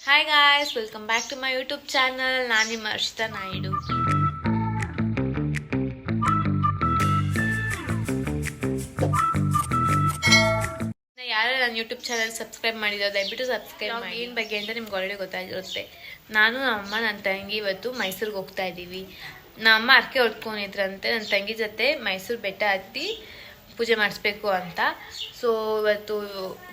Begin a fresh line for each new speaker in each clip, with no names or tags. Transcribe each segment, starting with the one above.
Hi guys, welcome back to my YouTube channel. ನಾನು ನಿಮ್ಮ ಹರ್ಷಿತಾ ನಾಯ್ಡು. ಯಾರು ನನ್ನ ಯೂಟ್ಯೂಬ್ ಚಾನಲ್ ಸಬ್ಸ್ಕ್ರೈಬ್ ಮಾಡಿದ್ರು ದಯವಿಟ್ಟು ಸಬ್ಸ್ಕ್ರೈಬ್ ಮಾಡಿ. ಏನು ಬಗ್ಗೆ ಅಂತ ನಿಮ್ಗೆ ಆಲ್ರೆಡಿ ಗೊತ್ತಾಗಿರುತ್ತೆ. ನಾನು ನಮ್ಮಮ್ಮ ನನ್ನ ತಂಗಿ ಇವತ್ತು ಮೈಸೂರಿಗೆ ಹೋಗ್ತಾ ಇದ್ದೀವಿ. ನಮ್ಮಮ್ಮ ಅರ್ಕೆ ಹೊಡ್ಕೊಂಡಿದ್ರಂತೆ ನನ್ನ ತಂಗಿ ಜೊತೆ ಮೈಸೂರು ಬೆಟ್ಟ ಹತ್ತಿ ಪೂಜೆ ಮಾಡಿಸ್ಬೇಕು ಅಂತ. ಸೊ ಇವತ್ತು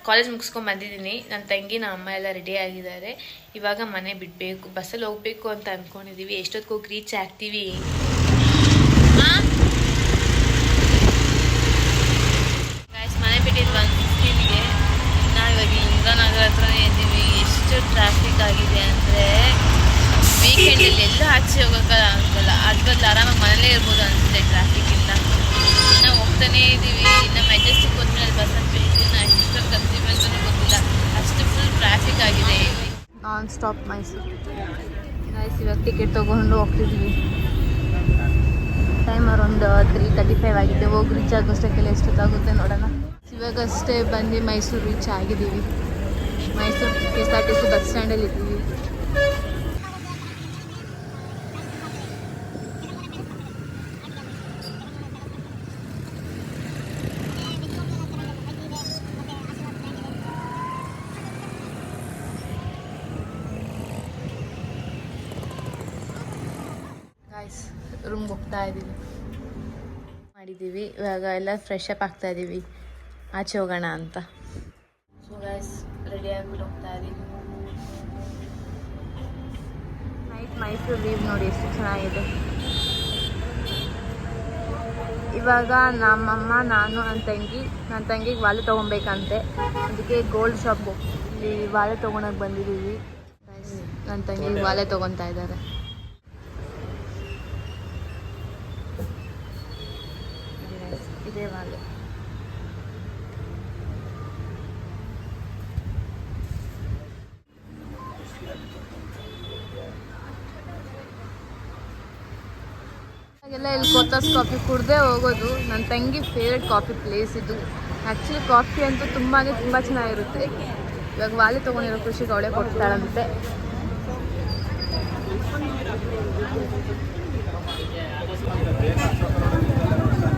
ಕಾಲೇಜ್ ಮುಗಿಸ್ಕೊಂಡು ಬಂದಿದ್ದೀನಿ. ನನ್ನ ತಂಗಿ ನಮ್ಮ ಅಮ್ಮ ಎಲ್ಲ ರೆಡಿ ಆಗಿದ್ದಾರೆ. ಇವಾಗ ಮನೆ ಬಿಡಬೇಕು, ಬಸ್ಸಲ್ಲಿ ಹೋಗಬೇಕು ಅಂತ ಅಂದ್ಕೊಂಡಿದ್ದೀವಿ. ಎಷ್ಟೊತ್ತಿಗೆ ಹೋಗಿ ರೀಚ್ ಆಗ್ತೀವಿ. ಮನೆ ಬಿಟ್ಟಿದ್ದು 1:15ಗೆ. ನಾವಿವಾಗ ಇಂದ್ರಾನಗರ ಹತ್ರನೇ ಇದ್ದೀವಿ. ಎಷ್ಟು ಟ್ರಾಫಿಕ್ ಆಗಿದೆ ಅಂದರೆ ವೀಕೆಂಡಲ್ಲಿ ಎಲ್ಲ ಆಚೆ ಹೋಗೋಕ್ಕಾಗಲ್ಲ. ಅದ್ರ ಬದಲು ಆರಾಮಾಗಿ ಮನೇಲೇ ಇರ್ಬೋದು ಅನಿಸುತ್ತೆ ಟ್ರಾಫಿಕ್ಕಿಂದ. ನಾವು ಹೋಗ್ತಾನೇ ಇದ್ದೀವಿ. ಇನ್ನು ಮೆಜೆಸ್ಟಿಕ್ ಹೋದ್ಮೇಲೆ ಬಸ್ ಹತ್ಬೇಕು. ಇನ್ನು ಎಷ್ಟೊತ್ತು ಕತ್ತೀವಿ ಅಂತಲೂ ಗೊತ್ತಿಲ್ಲ, ಅಷ್ಟು ಫುಲ್ ಟ್ರಾಫಿಕ್ ಆಗಿದೆ. Non stop Mysuru. ಇವಾಗ ಟಿಕೆಟ್ ತೊಗೊಂಡು ಹೋಗ್ತಿದ್ವಿ. ಟೈಮ್ ಅರೌಂಡ್ 3:35 ಆಗಿದೆ. ಹೋಗಿ ರೀಚ್ ಆಗೋಷ್ಟಕ್ಕೆಲ್ಲ ಎಷ್ಟೊತ್ತಾಗುತ್ತೆ ನೋಡೋಣ. ಇವಾಗಷ್ಟೇ ಬಂದು ಮೈಸೂರು ರೀಚ್ ಆಗಿದ್ದೀವಿ. ಮೈಸೂರು KSRTC ಬಸ್ ಸ್ಟ್ಯಾಂಡಲ್ಲಿ ಇದ್ದೀವಿ. ರೂಮ್ಗೆ ಹೋಗ್ತಾ ಇದ್ದೀವಿ. ಮಾಡಿದ್ದೀವಿ ಇವಾಗ ಎಲ್ಲ ಫ್ರೆಶ್ ಅಪ್ ಆಗ್ತಾ ಇದ್ದೀವಿ, ಆಚೆ ಹೋಗೋಣ ಅಂತ. ಸೊ ಗೈಸ್ ರೆಡಿ ಆಗಿಬಿಟ್ಟು ಹೋಗ್ತಾ ಇದ್ದೀವಿ. ನೈಟ್ ಮೈಸೂರು ವ್ಯೂ ನೋಡಿ ಎಷ್ಟು ಚೆನ್ನಾಗಿದೆ. ಇವಾಗ ನಮ್ಮಮ್ಮ, ನಾನು, ನನ್ನ ತಂಗಿಗೆ ವಾಲೆ ತೊಗೊಬೇಕಂತೆ. ಅದಕ್ಕೆ ಗೋಲ್ಡ್ ಶಾಪ್ಗೆ ಇಲ್ಲಿ ವಾಲೆ ತೊಗೊಳಕ್ಕೆ ಬಂದಿದ್ದೀವಿ. ನನ್ನ ತಂಗಿಗೆ ವಾಲೆ ತೊಗೊತಾ ಇದ್ದಾರೆ. ಇದೇ ವಾಲೆ. ಹಾಗೆಲ್ಲ ಇಲ್ಲಿ ಕೋತಾಸ್ ಕಾಫಿ ಕುಡ್ದೇ ಹೋಗೋದು. ನನ್ನ ತಂಗಿ ಫೇವ್ರೆಟ್ ಕಾಫಿ ಪ್ಲೇಸ್ ಇದು. ಆ್ಯಕ್ಚುಲಿ ಕಾಫಿ ಅಂತೂ ತುಂಬ ಚೆನ್ನಾಗಿರುತ್ತೆ. ಇವಾಗ ವಾಲೆ ತೊಗೊಂಡಿರೋ ಖುಷಿಗೆ ಅವಳೇ ಕೊಡ್ತಾಳಂತೆ.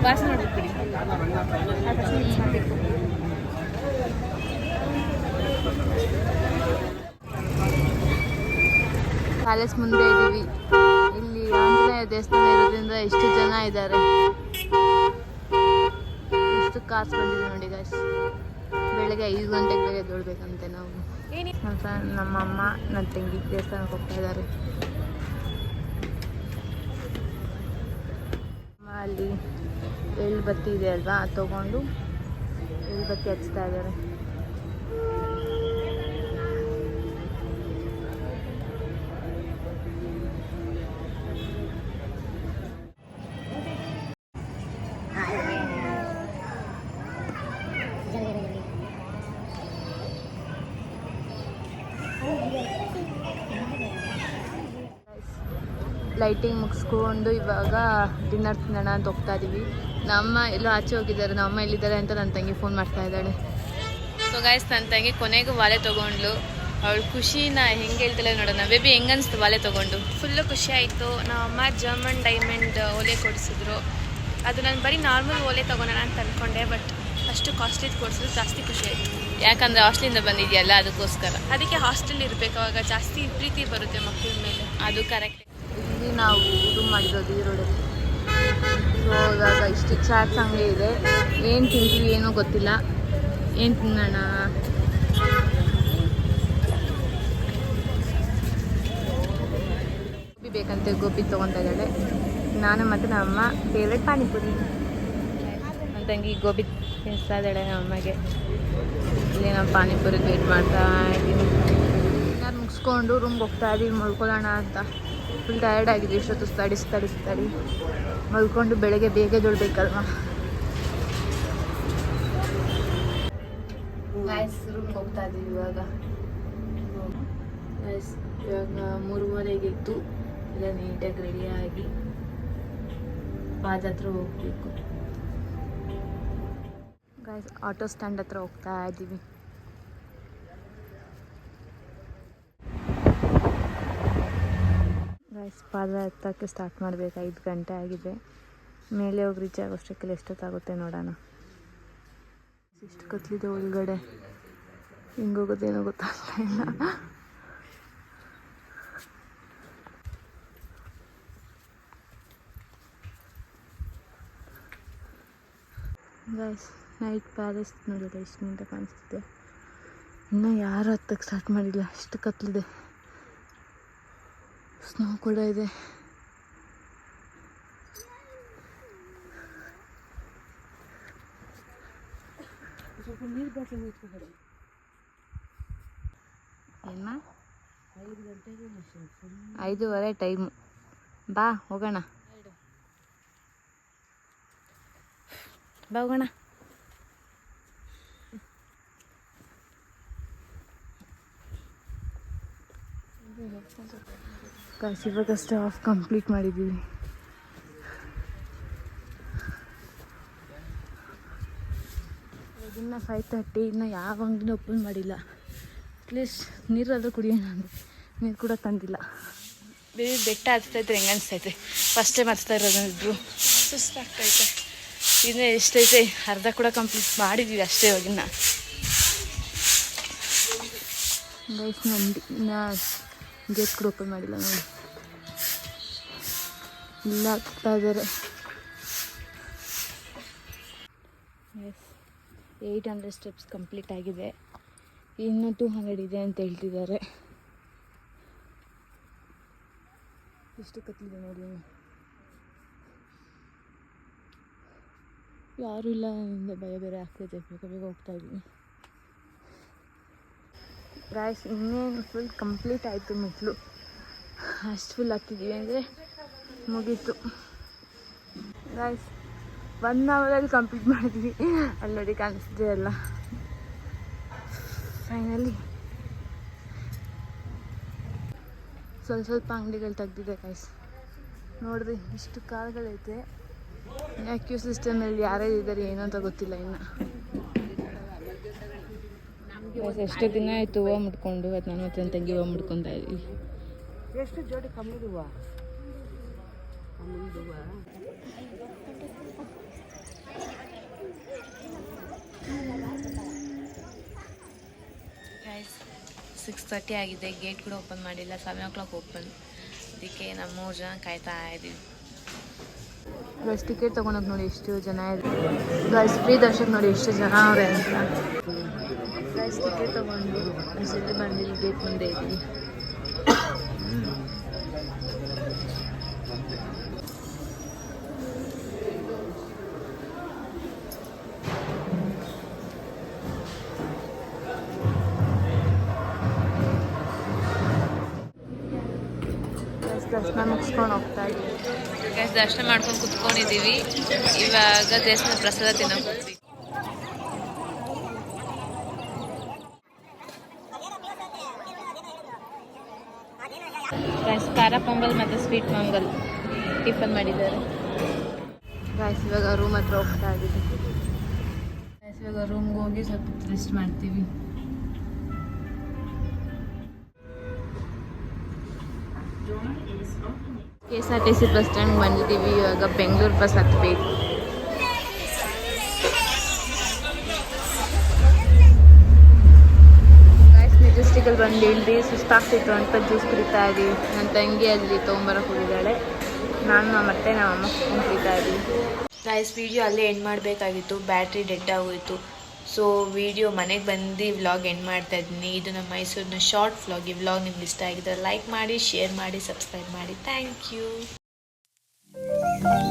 ವಾಸ ನೋಡ್ಬಿಡಿ. ಪ್ಯಾಲೇಸ್ ಮುಂದೆ ಇದ್ದೀವಿ. ಇಲ್ಲಿ ಆಂಜನೇಯ ದೇವಸ್ಥಾನ ಇರೋದ್ರಿಂದ ಎಷ್ಟು ಜನ ಇದ್ದಾರೆ, ಎಷ್ಟು ಕಾರ್ಸ್ ಬಂದಿದೆ ನೋಡಿ ಗಾಯ್ಸ್. ಬೆಳಗ್ಗೆ 5 ಗಂಟೆಗೆ ಬೇಗ ಎದ್ದೇಳ್ಬೇಕಂತೆ ನಾವು. ನಮ್ಮಮ್ಮ ನನ್ನ ತಂಗಿ ದೇವಸ್ಥಾನಕ್ಕೆ ಹೋಗ್ತಾ ಇದ್ದಾರೆ. ಅಲ್ಲಿ ಎಳ್ಬತ್ತಿ ಇದೆ ಅಲ್ವಾ, ಅದು ತೊಗೊಂಡು ಎಳ್ಬತ್ತಿ ಹಚ್ತಾ ಇದ್ದಾರೆ. ಲೈಟಿಂಗ್ ಮುಗಿಸ್ಕೊಂಡು ಇವಾಗ ಡಿನ್ನರ್ ತಿನ್ನೋಣ ಅಂತ ಹೋಗ್ತಾ ಇದ್ದೀವಿ. ನಮ್ಮ ಎಲ್ಲೋ ಆಚೆ ಹೋಗಿದ್ದಾರೆ. ನಮ್ಮಮ್ಮ ಎಲ್ಲಿದ್ದಾರೆ ಅಂತ ನನ್ನ ತಂಗಿ ಫೋನ್ ಮಾಡ್ತಾ ಇದ್ದಾಳೆ. ಸೊ ಗೈಸ್, ನನ್ನ ತಂಗಿ ಕೊನೆಗೂ ವಾಲೆ ತೊಗೊಂಡ್ಲು. ಅವಳು ಖುಷಿನ ಹೆಂಗೆ ಹೇಳ್ತಾಳೆ ನೋಡೋಣ. ಬೇಬಿ ಹೆಂಗನ್ಸ್ತು ವಾಲೆ ತೊಗೊಂಡು?
ಫುಲ್ಲು ಖುಷಿ ಆಯಿತು. ನಮ್ಮಮ್ಮ ಜರ್ಮನ್ ಡೈಮಂಡ್ ಓಲೆ ಕೊಡಿಸಿದ್ರು. ಅದು ನಾನು ಬರೀ ನಾರ್ಮಲ್ ಓಲೆ ತೊಗೊಳೋಣ ಅಂತ ಅಂದ್ಕೊಂಡೆ, ಬಟ್ ಅಷ್ಟು ಕಾಸ್ಟ್ಲಿ ಕೊಡಿಸಿದ್ರು. ಜಾಸ್ತಿ ಖುಷಿ ಆಯಿತು.
ಯಾಕಂದರೆ ಹಾಸ್ಟೆಲಿಂದ ಬಂದಿದೆಯಲ್ಲ, ಅದಕ್ಕೋಸ್ಕರ.
ಅದಕ್ಕೆ ಹಾಸ್ಟೆಲ್ ಇರಬೇಕು, ಅವಾಗ ಜಾಸ್ತಿ ಪ್ರೀತಿ ಬರುತ್ತೆ ಮಕ್ಕಳ ಮೇಲೆ.
ಅದು ಕರೆಕ್ಟ್.
ಇಲ್ಲಿ ನಾವು ರೂಮ್ ಮಾಡಿರೋದು ಈ ರೋಡಲ್ಲಿ.
ಸೊ ಇವಾಗ ಇಷ್ಟು ಚಾಟ್ಸ್ ಅಂಗಡಿ ಇದೆ. ಏನು ತಿಂತೀವಿ ಏನೋ ಗೊತ್ತಿಲ್ಲ. ಏನು ತಿನ್ನೋಣ? ಗೋಬಿ ಬೇಕಂತೆ, ಗೋಬಿ ತೊಗೊತಾ ಇದ್ದಾಳೆ. ನಾನು ಮತ್ತು ನಮ್ಮಮ್ಮ ಫೇವ್ರೆಟ್ ಪಾನಿಪುರಿ. ನನ್ನ ತಂಗಿ ಗೋಬಿ ತಿನ್ನಿಸ್ತಾ ಇದ್ದಾಳೆ ನಮ್ಮಮ್ಮಗೆ. ಇಲ್ಲಿ ನಾವು ಪಾನಿಪುರಿಗೆ ವೇಟ್ ಮಾಡ್ತಾ ಇದ್ದೀವಿ. ನಾನು ಮುಗಿಸ್ಕೊಂಡು ರೂಮ್ಗೆ ಹೋಗ್ತಾ ಇದ್ದೀವಿ ಮಲ್ಕೊಳ್ಳೋಣ ಅಂತ. ಫುಲ್ ಟಯರ್ಡ್ ಆಗಿದೆ. ಇಷ್ಟೊತ್ತು ತಡಿ ಮಲ್ಕೊಂಡು ಬೆಳಗ್ಗೆ ಬೇಗ ಎದ್ದೇಳಬೇಕಲ್ವ. ರೂಮ್ಗೆ ಹೋಗ್ತಾ ಇದ್ದೀವಿ ಇವಾಗ. ಇವಾಗ 3:30 ಇತ್ತು. ಎಲ್ಲ ನೀಟಾಗಿ ರೆಡಿಯಾಗಿ ಬಾಜ್ ಹತ್ರ ಹೋಗ್ಬೇಕು. ಗಾಯ್ಸ್ ಆಟೋ ಸ್ಟ್ಯಾಂಡ್ ಹತ್ರ ಹೋಗ್ತಾ ಇದ್ದೀವಿ. ಗೈಸ್ ಪಾದ ಎತ್ತಕ್ಕೆ ಸ್ಟಾರ್ಟ್ ಮಾಡಬೇಕು. 5 ಗಂಟೆ ಆಗಿದೆ. ಮೇಲೆ ಹೋಗಿ ರೀಚ್ ಆಗೋಷ್ಟಕ್ಕೆಲ್ಲ ಎಷ್ಟೊತ್ತಾಗುತ್ತೆ ನೋಡೋಣ. ಇಷ್ಟು ಕತ್ಲಿದೆ ಒಳಗಡೆ, ಹಿಂಗೋಗೋದೇನೋ ಗೊತ್ತಾಗ್ತಾ ಇಲ್ಲ. ಗೈಸ್ ನೈಟ್ ಪ್ಯಾಲೇಸ್ ನೋಡಿದ್ರೆ ಎಷ್ಟು ನೀಟ ಕಾಣಿಸ್ತಿದೆ. ಇನ್ನೂ ಯಾರು ಹತ್ತಕ್ಕೆ ಸ್ಟಾರ್ಟ್ ಮಾಡಿಲ್ಲ, ಅಷ್ಟು ಕತ್ಲಿದೆ. ಸ್ನೋ ಕೂಡ ಇದೆ. ಏನ 5:30 ಟೈಮು. ಬಾ ಹೋಗೋಣ, ಬಾ ಹೋಗೋಣ. ಇವಾಗಷ್ಟೇ ಆಫ್ ಕಂಪ್ಲೀಟ್ ಮಾಡಿದ್ದೀವಿ. ಇನ್ನು 5:30. ಇನ್ನು ಯಾವ ಅಂಗಡಿನೂ ಓಪನ್ ಮಾಡಿಲ್ಲ. ಅಟ್ಲೀಸ್ಟ್ ನೀರಾದರೂ ಕುಡಿಯೋಣ ಅಂದರೆ ನೀರು ಕೂಡ ತಂದಿಲ್ಲ. ಬೇರೆ ಬೆಟ್ಟ ಹತ್ತೈತೆ, ಹೆಂಗೆ ಅನಿಸ್ತೈತೆ. ಫಸ್ಟ್ ಟೈಮ್ ಹತ್ತಾ ಇರೋದು, ಸುಸ್ತಾಗ್ತೈತೆ. ಇನ್ನು ಎಷ್ಟೈತೆ, ಅರ್ಧ ಕೂಡ ಕಂಪ್ಲೀಟ್ ಮಾಡಿದ್ದೀವಿ ಅಷ್ಟೇ. ಇವಾಗಿನ್ನ ಗೈಸ್ ಗೇಟ್ ಕೂಡ ಓಪನ್ ಮಾಡಿಲ್ಲ ನೋಡಿ. ಇಲ್ಲ ಆಗ್ತಾ ಇದ್ದಾರೆ. 800 ಸ್ಟೆಪ್ಸ್ ಕಂಪ್ಲೀಟ್ ಆಗಿದೆ. ಇನ್ನು 200 ಇದೆ ಅಂತ ಹೇಳ್ತಿದ್ದಾರೆ. ಎಷ್ಟು ಕತ್ಲಿದೆ ನೋಡಿ. ಯಾರೂ ಇಲ್ಲ, ಭಯ ಬೇರೆ ಆಗ್ತೈತೆ. ಬೇಗ ಹೋಗ್ತಾ ಇದ್ದೀನಿ. ಗೈಸ್ ಇನ್ನೇನು ಫುಲ್ ಕಂಪ್ಲೀಟ್ ಆಯಿತು. ಮೆಟ್ಲು ಅಷ್ಟು ಫುಲ್ ಹತ್ತಿದ್ದೀವಿ ಅಂದರೆ ಮುಗೀತು. ಗೈಸ್ 1 ಅವರಲ್ಲಿ ಕಂಪ್ಲೀಟ್ ಮಾಡಿದ್ವಿ. ಅಲ್ಲಿ ನೋಡಿ ಕಾಣಿಸ್ತಿದೆ ಎಲ್ಲ. ಫೈನಲಿ ಸ್ವಲ್ಪ ಅಂಗಡಿಗಳು ತೆಗ್ದಿದೆ ಗೈಸ್. ನೋಡ್ರಿ ಇಷ್ಟು ಕಾರ್ಗಳೈತೆ. ಕ್ಯೂ ಸಿಸ್ಟಮಲ್ಲಿ ಯಾರ್ಯಾರು ಇದ್ದಾರೆ ಏನೋ ಅಂತ ಗೊತ್ತಿಲ್ಲ ಇನ್ನು. ಎಷ್ಟೋ ದಿನ ಆಯಿತು ಹೂವು ಮುಟ್ಕೊಂಡು. ಅದು ನಾನು ಮತ್ತು ನನ್ನ ತಂಗಿ ಹೂವು ಮುಟ್ಕೊತಾ ಇದ್ದೀವಿ.
ಎಷ್ಟು ಜೋಡಿ ಕಮ್ಮುದುವ
ಗೈಸ್ 6:30 ಆಗಿದೆ. ಗೇಟ್ ಕೂಡ ಓಪನ್ ಮಾಡಿಲ್ಲ. 7 o'clock ಓಪನ್. ಅದಕ್ಕೆ ನಾವು 3 ಜನ ಕಾಯ್ತಾ ಇದ್ದೀವಿ. ಗೈಸ್ ಟಿಕೆಟ್ ತೊಗೊಂಡೋಗಿ ನೋಡಿ ಎಷ್ಟು ಜನ ಇದೆ. ಗೈಸ್ ಫ್ರೀ ದರ್ಶಕ್ ನೋಡಿ ಎಷ್ಟು ಜನ ಅವರೇ ಅಂತ. ಗೈಸ್ ಟಿಕೆಟ್ ತೊಗೊಂಡು ಅಷ್ಟೇ ಬಂದಿಲ್ಲ. ಗೇಟ್ ಮುಂದೆ ಇದ್ದೀವಿ. ದರ್ಶನ ಮುಗಿಸ್ಕೊಂಡು ಹೋಗ್ತಾ ಇದ್ದೀವಿ. ಗೈಸ್ ದರ್ಶನ ಮಾಡ್ಕೊಂಡು ಕುತ್ಕೊಂಡಿದ್ದೀವಿ. ಇವಾಗ ದೇವಸ್ಥಾನ ಪ್ರಸಾದ ತಿನ್ನೋಕೆ ಹೋಗ್ತೀವಿ. ಗೈಸ್ ಖಾರ ಪೊಂಗಲ್ ಮತ್ತು ಸ್ವೀಟ್ ಪೊಂಗಲ್ ಟಿಫನ್ ಮಾಡಿದ್ದಾರೆ. ಗೈಸ್ ಇವಾಗ ರೂಮ್ ಹತ್ರ ಹೋಗ್ತಾ ಇದ್ದೀವಿ. ಗೈಸ್ ಇವಾಗ ರೂಮ್ಗೆ ಹೋಗಿ ಸ್ವಲ್ಪ ರೆಸ್ಟ್ ಮಾಡ್ತೀವಿ. KSRTC ಬಸ್ ಸ್ಟ್ಯಾಂಡ್ ಬಂದಿದ್ದೀವಿ. ಇವಾಗ ಬೆಂಗಳೂರು ಬಸ್ ಹತ್ತಬೇಕು. ಗೈಸ್ ಮೆಜೆಸ್ಟಿಕಲ್ಲಿ ಬಂದು ಇಲ್ಲಿ ಸುಸ್ತಾಗ್ತಿತ್ತು ಅಂತ ಜ್ಯೂಸ್ ಕುಡಿತಾ ಇದ್ದೀವಿ. ನನ್ನ ತಂಗಿ ಅಲ್ಲಿ ತೊಗೊಂಬರಕ್ಕೆ ಹೋಗಿದ್ದಾಳೆ. ನಾನು ಮತ್ತೆ ನಮ್ಮ ಅಮ್ಮ ಕುಡಿತಾ ಇದ್ದೀವಿ. ಗೈಸ್ ವಿಡಿಯೋ ಅಲ್ಲೇ ಎಂಡ್ ಮಾಡಬೇಕಾಗಿತ್ತು. ಬ್ಯಾಟ್ರಿ ಡೆಡ್ ಆಗೋಯಿತು. ಸೊ ವಿಡಿಯೋ ಮನೆಗೆ ಬಂದು ವ್ಲಾಗ್ ಎಂಡ್ ಮಾಡ್ತಾ ಇದ್ದೀನಿ. ಇದು ನಮ್ಮ ಮೈಸೂರಿನ ಶಾರ್ಟ್ ವ್ಲಾಗ್. ಈ ವ್ಲಾಗ್ ನಿಮ್ಗೆ ಇಷ್ಟ ಆಗಿದ್ರೆ ಲೈಕ್ ಮಾಡಿ, ಶೇರ್ ಮಾಡಿ, ಸಬ್ಸ್ಕ್ರೈಬ್ ಮಾಡಿ. Thank you.